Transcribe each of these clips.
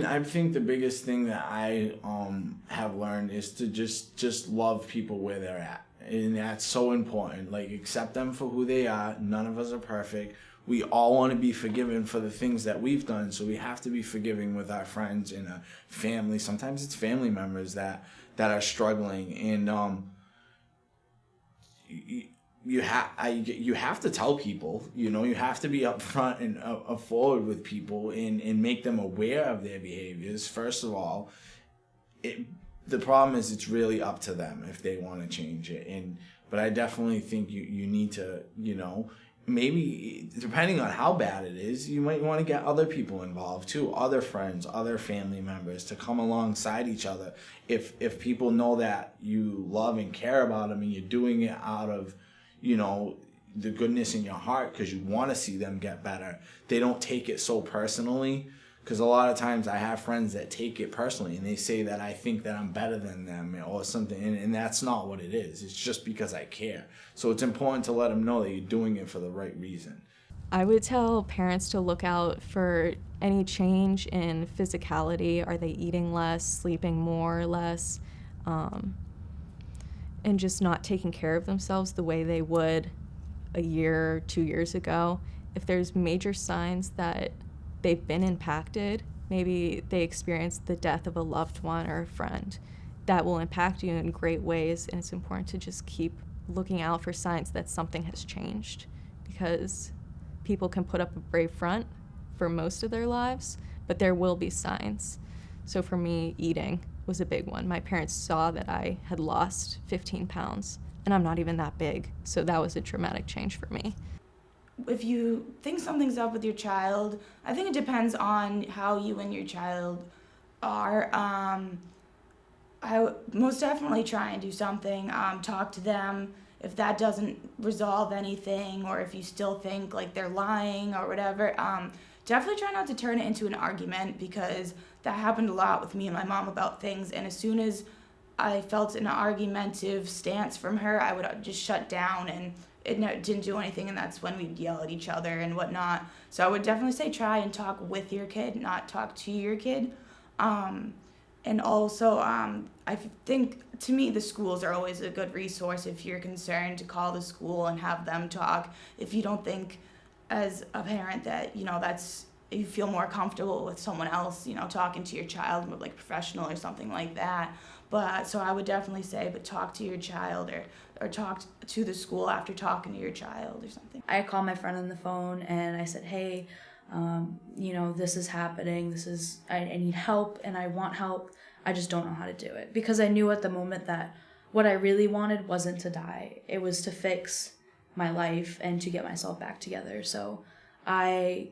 I think the biggest thing that I have learned is to just love people where they're at. And that's so important. Like, accept them for who they are. None of us are perfect. We all want to be forgiven for the things that we've done, so we have to be forgiving with our friends and our family. Sometimes it's family members that are struggling, and you have to tell people. You have to be upfront and forward with people and make them aware of their behaviors. First of all, the problem is it's really up to them if they want to change it. But I definitely think you need to, maybe depending on how bad it is, you might want to get other people involved too, other friends, other family members to come alongside each other. If people know that you love and care about them and you're doing it out of, the goodness in your heart because you want to see them get better, they don't take it so personally. Because a lot of times I have friends that take it personally and they say that I think that I'm better than them or something, and that's not what it is. It's just because I care. So it's important to let them know that you're doing it for the right reason. I would tell parents to look out for any change in physicality. Are they eating less, sleeping more or less, and just not taking care of themselves the way they would a year, 2 years ago. If there's major signs that they've been impacted, maybe they experienced the death of a loved one or a friend, that will impact you in great ways, and it's important to just keep looking out for signs that something has changed, because people can put up a brave front for most of their lives, but there will be signs. So for me, eating was a big one. My parents saw that I had lost 15 pounds, and I'm not even that big, so that was a dramatic change for me. If you think something's up with your child, I think it depends on how you and your child are. I would most definitely try and do something, talk to them. If that doesn't resolve anything, or if you still think like they're lying or whatever, definitely try not to turn it into an argument, because that happened a lot with me and my mom about things, and as soon as I felt an argumentative stance from her, I would just shut down, and it didn't do anything, and that's when we'd yell at each other and whatnot. So I would definitely say try and talk with your kid, not talk to your kid. And also, I think, to me, the schools are always a good resource if you're concerned, to call the school and have them talk. If you don't think, as a parent, that, you feel more comfortable with someone else, talking to your child, like a professional or something like that. But so I would definitely say, but talk to your child, or talk to the school after talking to your child or something. I called my friend on the phone and I said, hey, this is happening. I need help and I want help. I just don't know how to do it. Because I knew at the moment that what I really wanted wasn't to die. It was to fix my life and to get myself back together. So I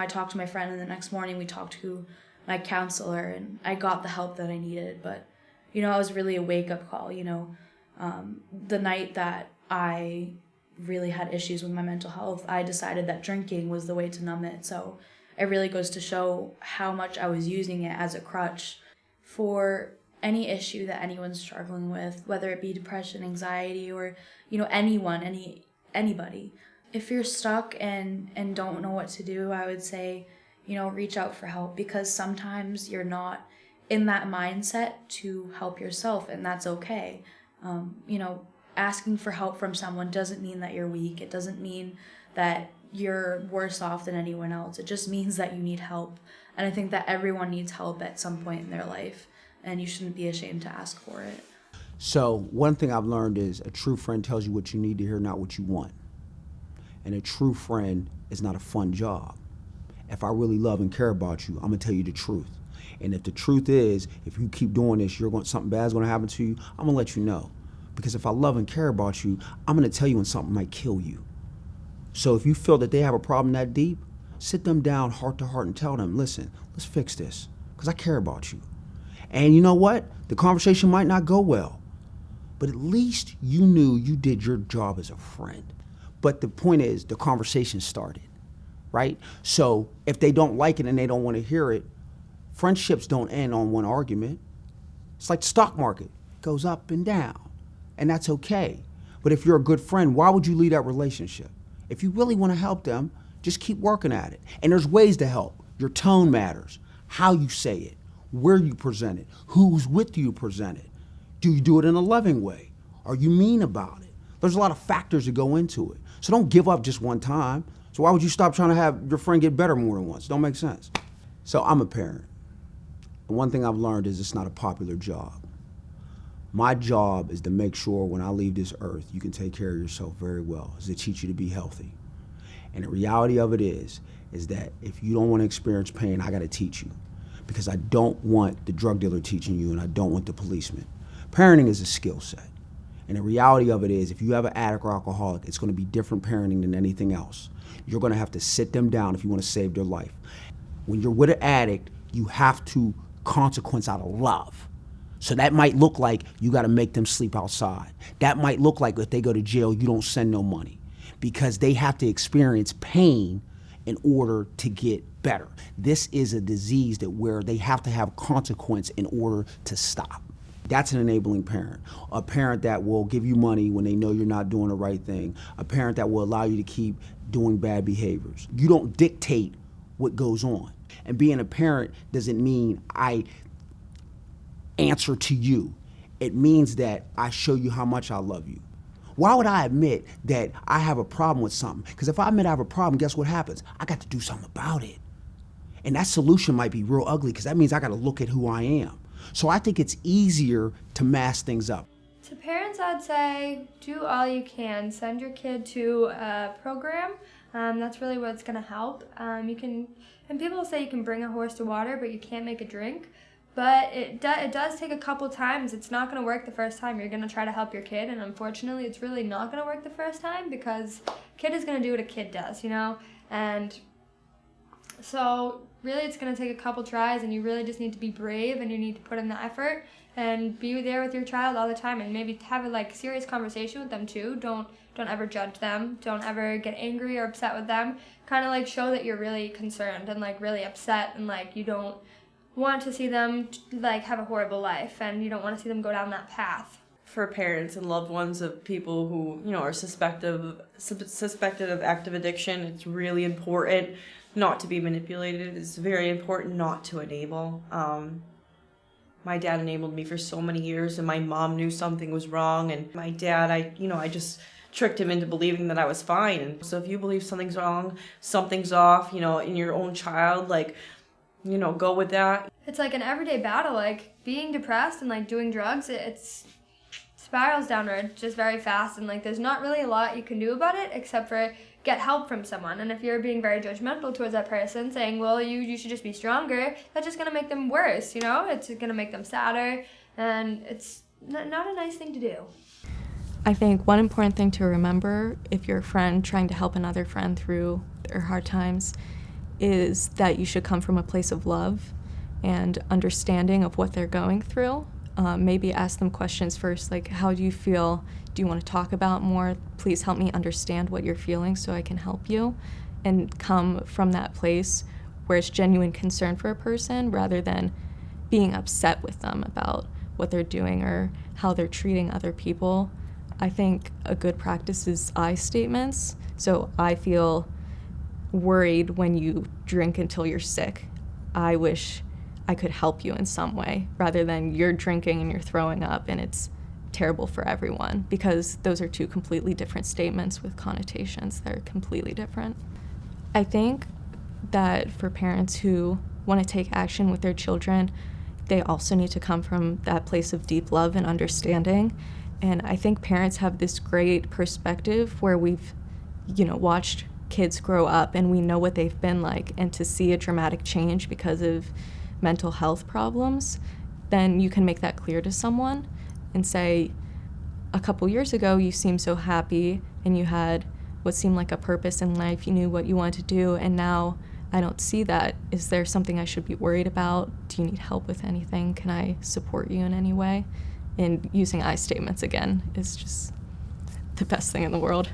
talked to my friend, and the next morning we talked to my counselor, and I got the help that I needed. But, it was really a wake-up call. The night that I really had issues with my mental health, I decided that drinking was the way to numb it. So it really goes to show how much I was using it as a crutch for any issue that anyone's struggling with, whether it be depression, anxiety, or, anybody. If you're stuck and don't know what to do, I would say, reach out for help, because sometimes you're not in that mindset to help yourself, and that's okay. Asking for help from someone doesn't mean that you're weak. It doesn't mean that you're worse off than anyone else. It just means that you need help. And I think that everyone needs help at some point in their life, and you shouldn't be ashamed to ask for it. So one thing I've learned is a true friend tells you what you need to hear, not what you want. And a true friend is not a fun job. If I really love and care about you, I'm gonna tell you the truth. And if the truth is, if you keep doing this, something bad's gonna happen to you, I'm gonna let you know. Because if I love and care about you, I'm gonna tell you when something might kill you. So if you feel that they have a problem that deep, sit them down heart to heart and tell them, listen, let's fix this, because I care about you. And you know what? The conversation might not go well, but at least you knew you did your job as a friend. But the point is, the conversation started, right? So if they don't like it and they don't want to hear it, friendships don't end on one argument. It's like the stock market, it goes up and down, and that's okay. But if you're a good friend, why would you leave that relationship? If you really want to help them, just keep working at it. And there's ways to help. Your tone matters. how you say it, where you present it, who's with you present it. Do you do it in a loving way? Are you mean about it? There's a lot of factors that go into it. So don't give up just one time. So why would you stop trying to have your friend get better more than once? Don't make sense. So I'm a parent. And one thing I've learned is it's not a popular job. My job is to make sure when I leave this earth, you can take care of yourself very well, is to teach you to be healthy. And the reality of it is that if you don't want to experience pain, I got to teach you. Because I don't want the drug dealer teaching you and I don't want the policeman. Parenting is a skill set. And the reality of it is if you have an addict or alcoholic, it's going to be different parenting than anything else. You're going to have to sit them down if you want to save their life. When you're with an addict, you have to consequence out of love. So that might look like you got to make them sleep outside. That might look like if they go to jail, you don't send no money because they have to experience pain in order to get better. This is a disease that where they have to have consequence in order to stop. That's an enabling parent. A parent that will give you money when they know you're not doing the right thing. A parent that will allow you to keep doing bad behaviors. You don't dictate what goes on. And being a parent doesn't mean I answer to you. It means that I show you how much I love you. Why would I admit that I have a problem with something? Because if I admit I have a problem, guess what happens? I got to do something about it. And that solution might be real ugly because that means I got to look at who I am. So I think it's easier to mask things up. To parents, I'd say do all you can. Send your kid to a program. That's really what's going to help. And people say you can bring a horse to water, but you can't make a drink. But it does take a couple times. It's not going to work the first time. You're going to try to help your kid, and unfortunately, it's really not going to work the first time because a kid is going to do what a kid does, you know? And so really it's going to take a couple tries, and you really just need to be brave, and you need to put in the effort and be there with your child all the time, and maybe have a serious conversation with them too. Don't ever judge them. Don't ever get angry or upset with them. Kind of show that you're really concerned and really upset, and you don't want to see them have a horrible life, and you don't want to see them go down that path. For parents and loved ones of people who are suspected of active addiction, it's really important not to be manipulated. It's very important not to enable. My dad enabled me for so many years, and my mom knew something was wrong, and my dad, I just tricked him into believing that I was fine. And so if you believe something's wrong, something's off, in your own child, go with that. It's an everyday battle, being depressed and doing drugs, it's spirals downward just very fast, and there's not really a lot you can do about it except for get help from someone. And if you're being very judgmental towards that person, saying, well, you should just be stronger, that's just going to make them worse, It's going to make them sadder, and it's not a nice thing to do. I think one important thing to remember if you're a friend trying to help another friend through their hard times is that you should come from a place of love and understanding of what they're going through. Maybe ask them questions first, how do you feel? Do you want to talk about more? Please help me understand what you're feeling so I can help you. And come from that place where it's genuine concern for a person rather than being upset with them about what they're doing or how they're treating other people. I think a good practice is I statements. So I feel worried when you drink until you're sick. I wish I could help you in some way, rather than you're drinking and you're throwing up and it's terrible for everyone, because those are two completely different statements with connotations that are completely different. I think that for parents who want to take action with their children, they also need to come from that place of deep love and understanding. And I think parents have this great perspective where we've, watched kids grow up and we know what they've been like, and to see a dramatic change because of mental health problems, then you can make that clear to someone and say, a couple years ago you seemed so happy and you had what seemed like a purpose in life, you knew what you wanted to do, and now I don't see that. Is there something I should be worried about? Do you need help with anything? Can I support you in any way? And using I statements again is just the best thing in the world.